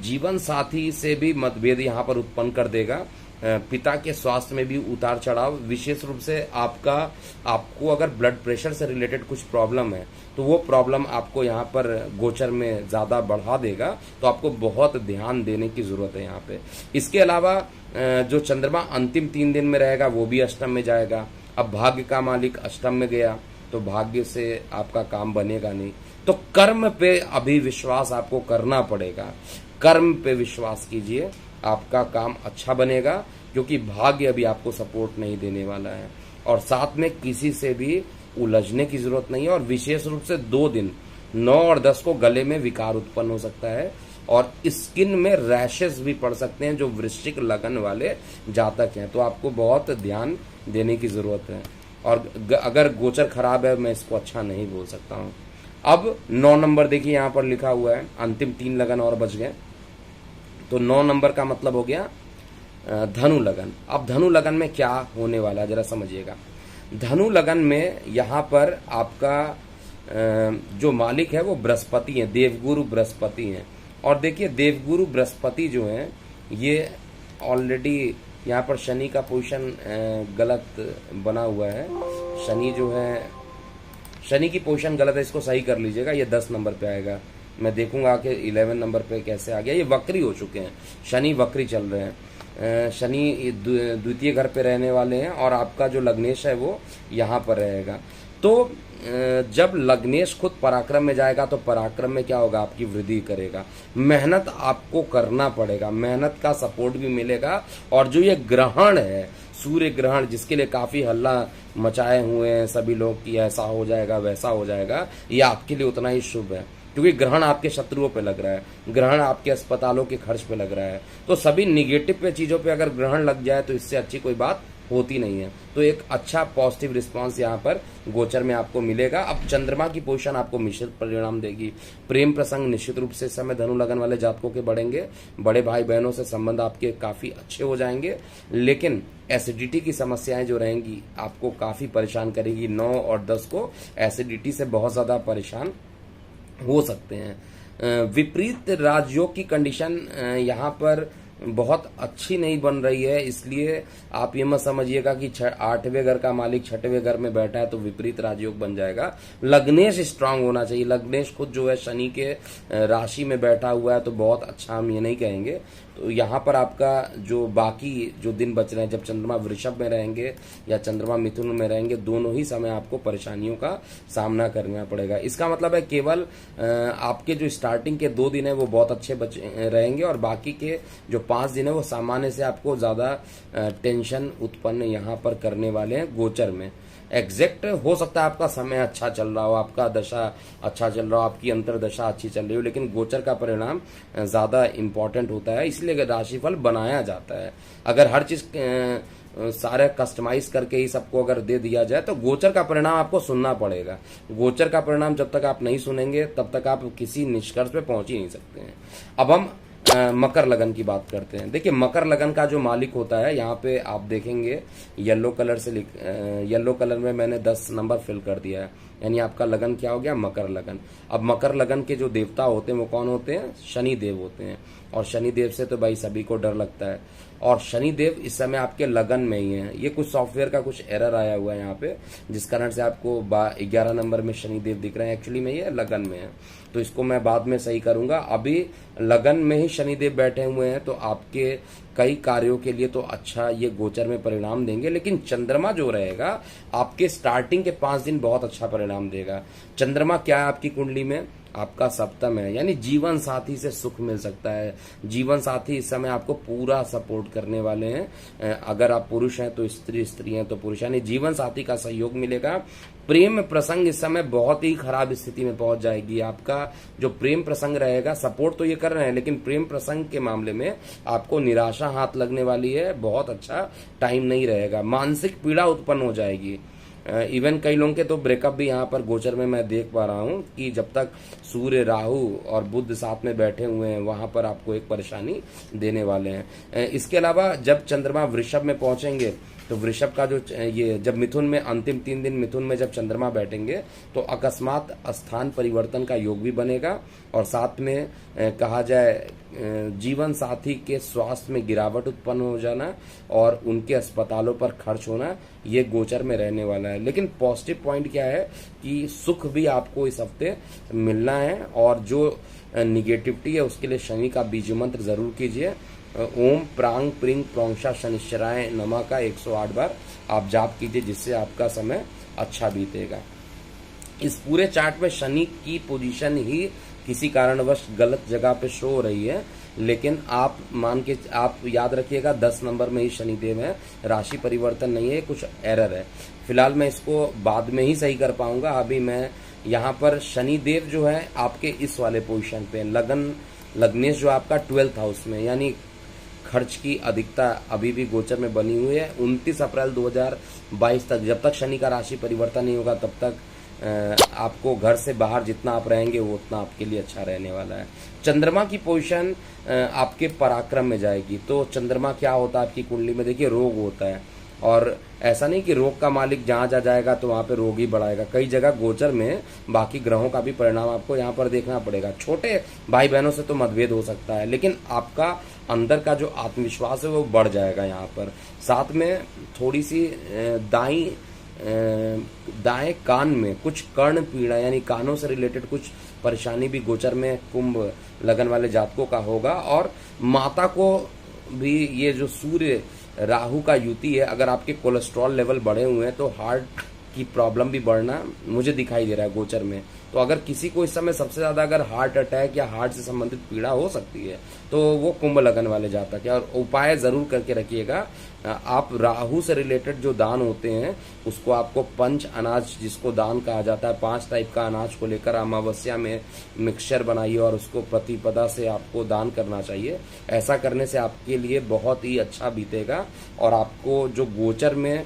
A: जीवन साथी से भी मतभेद यहाँ पर उत्पन्न कर देगा। पिता के स्वास्थ्य में भी उतार चढ़ाव, विशेष रूप से आपको अगर ब्लड प्रेशर से रिलेटेड कुछ प्रॉब्लम है तो वो प्रॉब्लम आपको यहाँ पर गोचर में ज़्यादा बढ़ा देगा, तो आपको बहुत ध्यान देने की ज़रूरत है यहाँ पे। इसके अलावा जो चंद्रमा अंतिम 3 दिन में रहेगा वो भी अष्टम में जाएगा। अब भाग्य का मालिक अष्टम में गया तो भाग्य से आपका काम बनेगा नहीं, तो कर्म पे अभी विश्वास आपको करना पड़ेगा। कर्म पे विश्वास कीजिए, आपका काम अच्छा बनेगा, क्योंकि भाग्य अभी आपको सपोर्ट नहीं देने वाला है। और साथ में किसी से भी उलझने की जरूरत नहीं है। और विशेष रूप से 2 दिन 9 और 10 को गले में विकार उत्पन्न हो सकता है और स्किन में रैशेस भी पड़ सकते हैं जो वृश्चिक लगन वाले जातक हैं, तो आपको बहुत ध्यान देने की जरूरत है। और अगर गोचर खराब है, मैं इसको अच्छा नहीं बोल सकता हूँ। अब 9 नंबर देखिए यहाँ पर लिखा हुआ है, अंतिम 3 लगन और बच गए, तो 9 नंबर का मतलब हो गया धनु लगन। अब धनु लगन में क्या होने वाला है जरा समझिएगा। धनु लगन में यहाँ पर आपका जो मालिक है वो बृहस्पति है, देवगुरु बृहस्पति हैं। और देखिए देवगुरु बृहस्पति जो हैं ये ऑलरेडी यहाँ पर शनि का पोजीशन गलत बना हुआ है। शनि जो है, शनि की पोजीशन गलत है, इसको सही कर लीजिएगा। ये 10 नंबर पे आएगा, मैं देखूंगा कि 11 नंबर पे कैसे आ गया। ये वक्री हो चुके हैं, शनि वक्री चल रहे हैं। शनि द्वितीय घर पे रहने वाले हैं और आपका जो लग्नेश है वो यहाँ पर रहेगा। तो जब लग्नेश खुद पराक्रम में जाएगा तो पराक्रम में क्या होगा, आपकी वृद्धि करेगा। मेहनत आपको करना पड़ेगा, मेहनत का सपोर्ट भी मिलेगा। और जो ये ग्रहण है, सूर्य ग्रहण, जिसके लिए काफी हल्ला मचाए हुए हैं सभी लोग कि ऐसा हो जाएगा वैसा हो जाएगा, ये आपके लिए उतना ही शुभ है, क्योंकि ग्रहण आपके शत्रुओं पे लग रहा है, ग्रहण आपके अस्पतालों के खर्च पे लग रहा है। तो सभी निगेटिव पे चीजों पे अगर ग्रहण लग जाए तो इससे अच्छी कोई बात होती नहीं है। तो एक अच्छा पॉजिटिव रिस्पांस यहाँ पर गोचर में आपको मिलेगा। अब चंद्रमा की पोजीशन आपको मिश्रित परिणाम देगी। प्रेम प्रसंग निश्चित रूप से इस समय धनु लगन वाले जातकों के बढ़ेंगे, बड़े भाई बहनों से संबंध आपके काफी अच्छे हो जाएंगे, लेकिन एसिडिटी की समस्याएं जो रहेंगी आपको काफी परेशान करेगी। 9 और 10 को एसिडिटी से बहुत ज्यादा परेशान हो सकते हैं। विपरीत राजयोग की कंडीशन यहाँ पर बहुत अच्छी नहीं बन रही है, इसलिए आप ये मत समझिएगा कि 8वें घर का मालिक 6वें घर में बैठा है तो विपरीत राजयोग बन जाएगा। लग्नेश स्ट्रांग होना चाहिए। लग्नेश खुद जो है शनि के राशि में बैठा हुआ है, तो बहुत अच्छा हम ये नहीं कहेंगे। तो यहाँ पर आपका जो बाकी जो दिन बच रहे हैं, जब चंद्रमा वृषभ में रहेंगे या चंद्रमा मिथुन में रहेंगे, दोनों ही समय आपको परेशानियों का सामना करना पड़ेगा। इसका मतलब है केवल आपके जो स्टार्टिंग के 2 दिन है वो बहुत अच्छे रहेंगे और बाकी के जो 5 दिन है वो सामान्य से आपको ज्यादा टेंशन उत्पन्न यहाँ पर करने वाले हैं गोचर में। एग्जैक्ट हो सकता है आपका समय अच्छा चल रहा हो, आपका दशा अच्छा चल रहा हो, आपकी अंतरदशा अच्छी चल रही हो, लेकिन गोचर का परिणाम ज्यादा इंपॉर्टेंट होता है, इसलिए राशिफल बनाया जाता है। अगर हर चीज सारे कस्टमाइज करके ही सबको अगर दे दिया जाए तो गोचर का परिणाम आपको सुनना पड़ेगा। गोचर का परिणाम जब तक आप नहीं सुनेंगे तब तक आप किसी निष्कर्ष पे पहुंच ही नहीं सकते हैं। अब हम मकर लगन की बात करते हैं। देखिए मकर लगन का जो मालिक होता है, यहाँ पे आप देखेंगे येलो कलर से येलो कलर में मैंने 10 नंबर फिल कर दिया है, यानी आपका लगन क्या हो गया, मकर लगन। अब मकर लगन के जो देवता होते हैं वो कौन होते हैं, शनि देव होते हैं। और शनि देव से तो भाई सभी को डर लगता है, और शनि देव इस समय आपके लगन में ही है। ये कुछ सॉफ्टवेयर का कुछ एरर आया हुआ है यहाँ पे, जिस कारण से आपको 11 नंबर में शनि देव दिख रहे हैं, एक्चुअली में ये लगन में है, तो इसको मैं बाद में सही करूंगा। अभी लगन में ही शनि देव बैठे हुए हैं, तो आपके कई कार्यों के लिए तो अच्छा ये गोचर में परिणाम देंगे, लेकिन चंद्रमा जो रहेगा आपके स्टार्टिंग के 5 दिन बहुत अच्छा परिणाम देगा। चंद्रमा क्या है आपकी कुंडली में, आपका सप्तम है, यानी जीवन साथी से सुख मिल सकता है। जीवन साथी इस समय आपको पूरा सपोर्ट करने वाले हैं। अगर आप पुरुष हैं तो स्त्री हैं तो पुरुष, यानी जीवन साथी का सहयोग मिलेगा। प्रेम प्रसंग इस समय बहुत ही खराब स्थिति में पहुंच जाएगी। आपका जो प्रेम प्रसंग रहेगा, सपोर्ट तो ये कर रहे हैं, लेकिन प्रेम प्रसंग के मामले में आपको निराशा हाथ लगने वाली है। बहुत अच्छा टाइम नहीं रहेगा, मानसिक पीड़ा उत्पन्न हो जाएगी। इवन कई लोगों के तो ब्रेकअप भी यहाँ पर गोचर में मैं देख पा रहा हूँ कि जब तक सूर्य राहु और बुध साथ में बैठे हुए हैं वहां पर आपको एक परेशानी देने वाले हैं। इसके अलावा जब चंद्रमा वृषभ में पहुंचेंगे तो वृषभ का जो ये जब मिथुन में अंतिम 3 दिन मिथुन में जब चंद्रमा बैठेंगे तो अकस्मात स्थान परिवर्तन का योग भी बनेगा, और साथ में कहा जाए जीवन साथी के स्वास्थ्य में गिरावट उत्पन्न हो जाना और उनके अस्पतालों पर खर्च होना, ये गोचर में रहने वाला है। लेकिन पॉजिटिव पॉइंट क्या है कि सुख भी आपको इस हफ्ते मिलना है, और जो निगेटिविटी है उसके लिए शनि का बीज मंत्र जरूर कीजिए। ओम प्रांग प्रिंग प्रोंशा शनिश्चराय नमः का 108 बार आप जाप कीजिए, जिससे आपका समय अच्छा बीतेगा। इस पूरे चार्ट में शनि की पोजीशन ही किसी कारणवश गलत जगह पे शो हो रही है, लेकिन आप याद रखिएगा 10 नंबर में ही शनिदेव है, राशि परिवर्तन नहीं है, कुछ एरर है। फिलहाल मैं इसको बाद में ही सही कर पाऊंगा। अभी मैं यहाँ पर शनिदेव जो है आपके इस वाले पोजीशन पे लग्नेश जो आपका 12th हाउस में, यानी खर्च की अधिकता अभी भी गोचर में बनी हुई है। 29 अप्रैल 2022 तक, जब तक शनि का राशि परिवर्तन नहीं होगा, तब तक आपको घर से बाहर जितना आप रहेंगे वो उतना आपके लिए अच्छा रहने वाला है। चंद्रमा की पोजीशन आपके पराक्रम में जाएगी। तो चंद्रमा क्या होता है आपकी कुंडली में, देखिए रोग होता है, और ऐसा नहीं कि रोग का मालिक जहां जा जाएगा तो वहां पे रोग ही बढ़ाएगा। कई जगह गोचर में बाकी ग्रहों का भी परिणाम आपको यहाँ पर देखना पड़ेगा। छोटे भाई बहनों से तो मतभेद हो सकता है, लेकिन आपका अंदर का जो आत्मविश्वास है वो बढ़ जाएगा यहाँ पर। साथ में थोड़ी सी दाएं कान में कुछ कर्ण पीड़ा, यानी कानों से रिलेटेड कुछ परेशानी भी गोचर में कुंभ लगन वाले जातकों का होगा। और माता को भी, ये जो सूर्य राहु का युति है, अगर आपके कोलेस्ट्रॉल लेवल बढ़े हुए हैं तो हार्ट की प्रॉब्लम भी बढ़ना मुझे दिखाई दे रहा है गोचर में। तो अगर किसी को इस समय सबसे ज्यादा अगर हार्ट अटैक या हार्ट से संबंधित पीड़ा हो सकती है तो वो कुंभ लगन वाले जातक है। और उपाय जरूर करके रखिएगा। आप राहु से रिलेटेड जो दान होते हैं उसको आपको पंच अनाज, जिसको दान कहा जाता है, 5 टाइप का अनाज को लेकर अमावस्या में मिक्सचर बनाइए और उसको प्रतिपदा से आपको दान करना चाहिए। ऐसा करने से आपके लिए बहुत ही अच्छा बीतेगा, और आपको जो गोचर में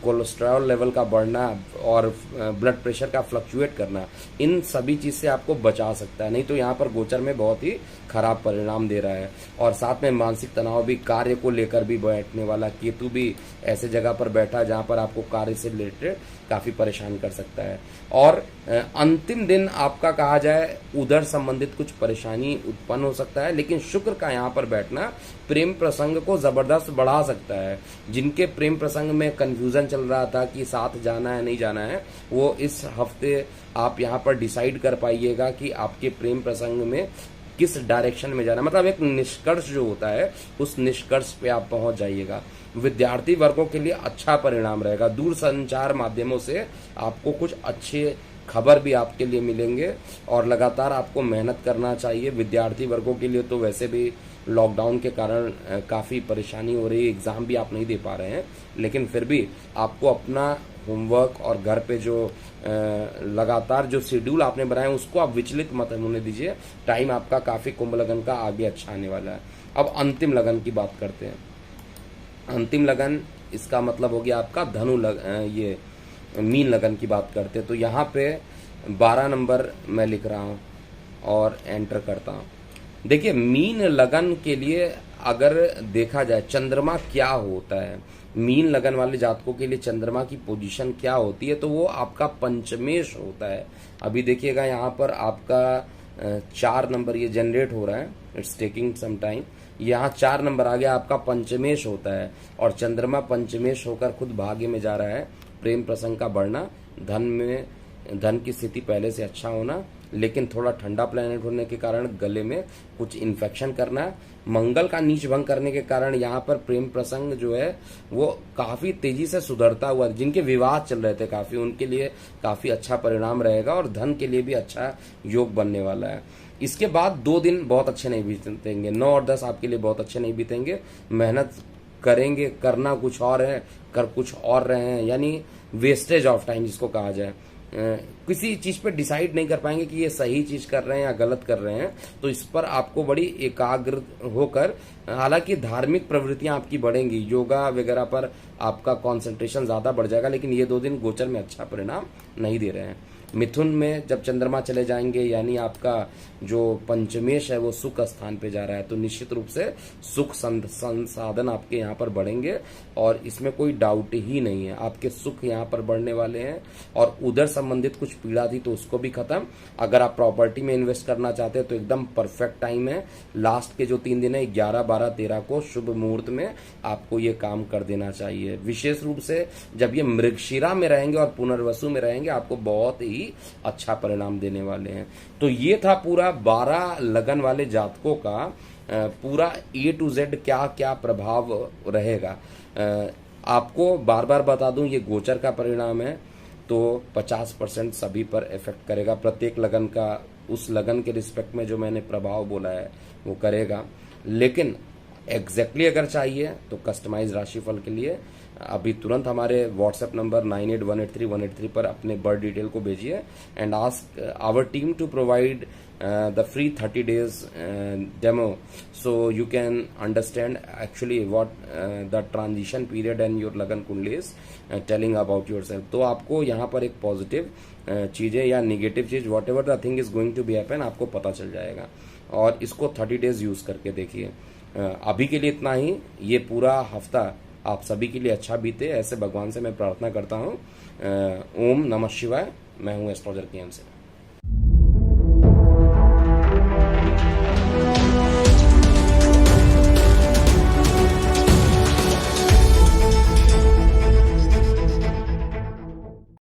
A: कोलेस्ट्रॉल लेवल का बढ़ना और ब्लड प्रेशर का फ्लक्चुएट करना, इन सभी चीज से आपको बचा सकता है। नहीं तो यहाँ पर गोचर में बहुत ही खराब परिणाम दे रहा है। और साथ में मानसिक तनाव भी, कार्य को लेकर भी बैठने वाला केतु भी ऐसे जगह पर बैठा है जहां पर आपको कार्य से रिलेटेड काफी परेशान कर सकता है। और अंतिम दिन आपका कहा जाए उधर संबंधित कुछ परेशानी उत्पन्न हो सकता है, लेकिन शुक्र का यहाँ पर बैठना प्रेम प्रसंग को जबरदस्त बढ़ा सकता है। जिनके प्रेम प्रसंग में कंफ्यूजन चल रहा था कि साथ जाना है नहीं जाना है, वो इस हफ्ते आप यहाँ पर डिसाइड कर पाइएगा कि आपके प्रेम प्रसंग में किस डायरेक्शन में जाना, मतलब एक निष्कर्ष जो होता है उस निष्कर्ष पे आप पहुंच जाइएगा। विद्यार्थी वर्गों के लिए अच्छा परिणाम रहेगा। दूर संचार माध्यमों से आपको कुछ अच्छे खबर भी आपके लिए मिलेंगे, और लगातार आपको मेहनत करना चाहिए। विद्यार्थी वर्गों के लिए तो वैसे भी लॉकडाउन के कारण काफी परेशानी हो रही है, एग्जाम भी आप नहीं दे पा रहे हैं, लेकिन फिर भी आपको अपना होमवर्क और घर पे जो लगातार जो शेड्यूल आपने बनाए उसको आप विचलित मत होने दीजिए। टाइम आपका काफी कुंभ लगन का आगे अच्छा आने वाला है। अब अंतिम लगन की बात करते हैं। अंतिम लगन, इसका मतलब हो गया आपका ये मीन लगन की बात करते हैं। तो यहाँ पे 12 नंबर मैं लिख रहा हूँ और एंटर करता हूँ। देखिए, मीन लगन के लिए अगर देखा जाए चंद्रमा क्या होता है, मीन लगन वाले जातकों के लिए चंद्रमा की पोजीशन क्या होती है, तो वो आपका पंचमेश होता है। अभी देखिएगा यहाँ पर आपका 4 नंबर ये जनरेट हो रहा है, इट्स टेकिंग सम टाइम। यहाँ 4 नंबर आ गया, आपका पंचमेश होता है, और चंद्रमा पंचमेश होकर खुद भाग्य में जा रहा है। प्रेम प्रसंग का बढ़ना, धन की स्थिति पहले से अच्छा होना, लेकिन थोड़ा ठंडा प्लैनेट होने के कारण गले में कुछ इन्फेक्शन करना, मंगल का नीच भंग करने के कारण यहाँ पर प्रेम प्रसंग जो है वो काफी तेजी से सुधरता हुआ, जिनके विवाद चल रहे थे काफी, उनके लिए काफी अच्छा परिणाम रहेगा, और धन के लिए भी अच्छा योग बनने वाला है। इसके बाद 2 दिन बहुत अच्छे नहीं बीतेंगे, 9 और 10 आपके लिए बहुत अच्छे नहीं बीतेंगे। मेहनत करेंगे, करना कुछ और है, कर कुछ और रहे हैं, यानी वेस्टेज ऑफ टाइम जिसको कहा जाए। किसी चीज पे डिसाइड नहीं कर पाएंगे कि ये सही चीज कर रहे हैं या गलत कर रहे हैं, तो इस पर आपको बड़ी एकाग्र होकर, हालांकि धार्मिक प्रवृत्तियां आपकी बढ़ेंगी, योगा वगैरह पर आपका कंसंट्रेशन ज्यादा बढ़ जाएगा, लेकिन ये 2 दिन गोचर में अच्छा परिणाम नहीं दे रहे हैं। मिथुन में जब चंद्रमा चले जाएंगे यानी आपका जो पंचमेश है वो सुख स्थान पे जा रहा है, तो निश्चित रूप से सुख संसाधन आपके यहाँ पर बढ़ेंगे और इसमें कोई डाउट ही नहीं है। आपके सुख यहाँ पर बढ़ने वाले हैं और उधर संबंधित कुछ पीड़ा थी तो उसको भी खत्म। अगर आप प्रॉपर्टी में इन्वेस्ट करना चाहते हैं तो एकदम परफेक्ट टाइम है। लास्ट के जो 3 दिन है 11, 12, 13 को शुभ मुहूर्त में आपको ये काम कर देना चाहिए। विशेष रूप से जब ये मृगशिरा में रहेंगे और पुनर्वसु में रहेंगे आपको बहुत ही अच्छा परिणाम देने वाले हैं। तो ये था पूरा 12 लगन वाले जातकों का पूरा A to Z क्या क्या प्रभाव रहेगा। आपको बार बार बता दूं ये गोचर का परिणाम है, तो 50% सभी पर इफेक्ट करेगा। प्रत्येक लगन का उस लगन के रिस्पेक्ट में जो मैंने प्रभाव बोला है वो करेगा। लेकिन एग्जैक्टली अगर चाहिए तो कस्टमाइज राशिफल के लिए अभी तुरंत हमारे व्हाट्सएप नंबर 98183183 पर अपने बर्थ डिटेल को भेजिए and ask our team to provide the free 30 days demo so you can understand actually what the transition period and your लगन कुंडली is telling about yourself। तो आपको यहाँ पर एक पॉजिटिव चीजें या निगेटिव चीज whatever the thing is going to be happen आपको पता चल जाएगा और इसको 30 डेज यूज करके देखिए। अभी के लिए इतना ही। ये पूरा हफ्ता आप सभी के लिए अच्छा बीते ऐसे भगवान से मैं प्रार्थना करता हूँ। ओम नमः शिवाय। मैं हूँ एस्ट्रोलॉजर KM से।